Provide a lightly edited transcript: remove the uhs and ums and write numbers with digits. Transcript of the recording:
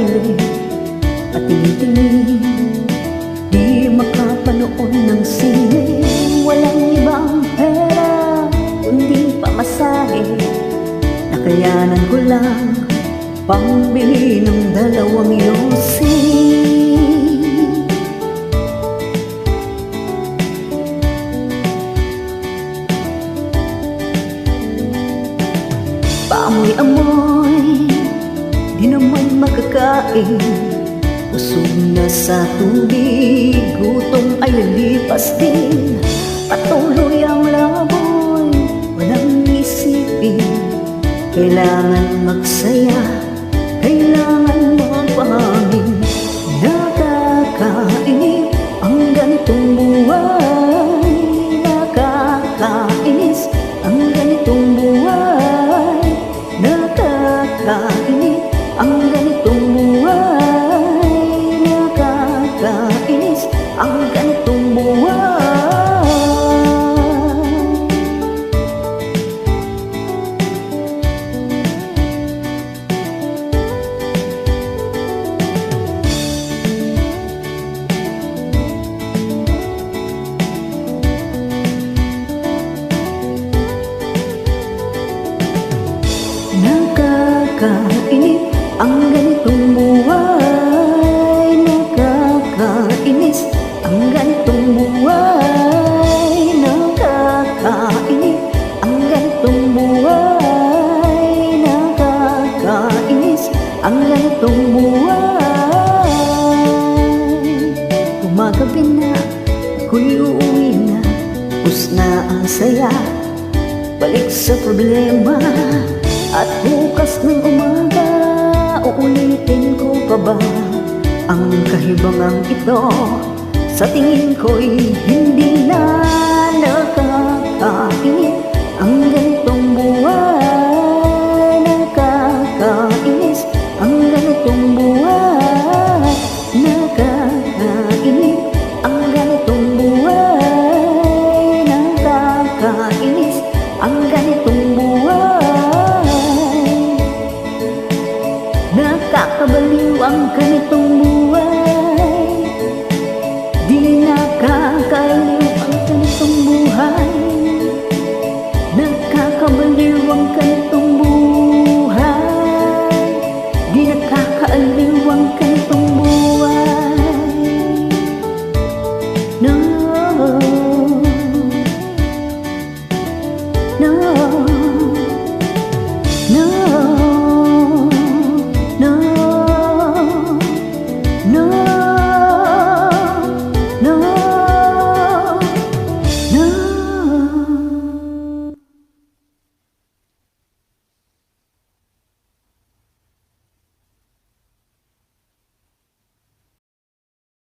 baile at tingin-tingin, di makapanood ng sine. Walang ibang pera kundi pamasahe, nakayanan ko lang pambili ng 2 yosi. Paamoy-amoy, di naman makakain. Usog na sa tubig, gutom ay lilipas din. Patuloy ang laboy, walang isipin. Kailangan magsaya, kailangan magpahangin. Nakakainip ang ganitong buhay, nakakainis ang ganitong buhay, nakakainis ang ganitong buhay, nakakainis ang ganitong buhay. Nakakainis ang ganitong buhay, nakakainis ang ganitong buhay, nakakainis ang ganitong buhay, nakakainis ang ganitong buhay. Gumagabi na, ako'y uuwi na, tapos na ang saya, balik sa problema. At bukas ng umaga, uulitin ko pa ba ang kahibangang ito? Sa tingin ko'y hindi na nakakainis ang ganitong buhay, nakakainis ang ganitong buhay, nakakainis ang ganitong buhay, nakakainis ang ganitong buhay. Nakakabaliw ang ganitong buhay, di nakakaliw ang ganitong buhay. Nakakabaliw ang ganitong buhay, di nakakaaliw ang ganitong buhay. No, no, no.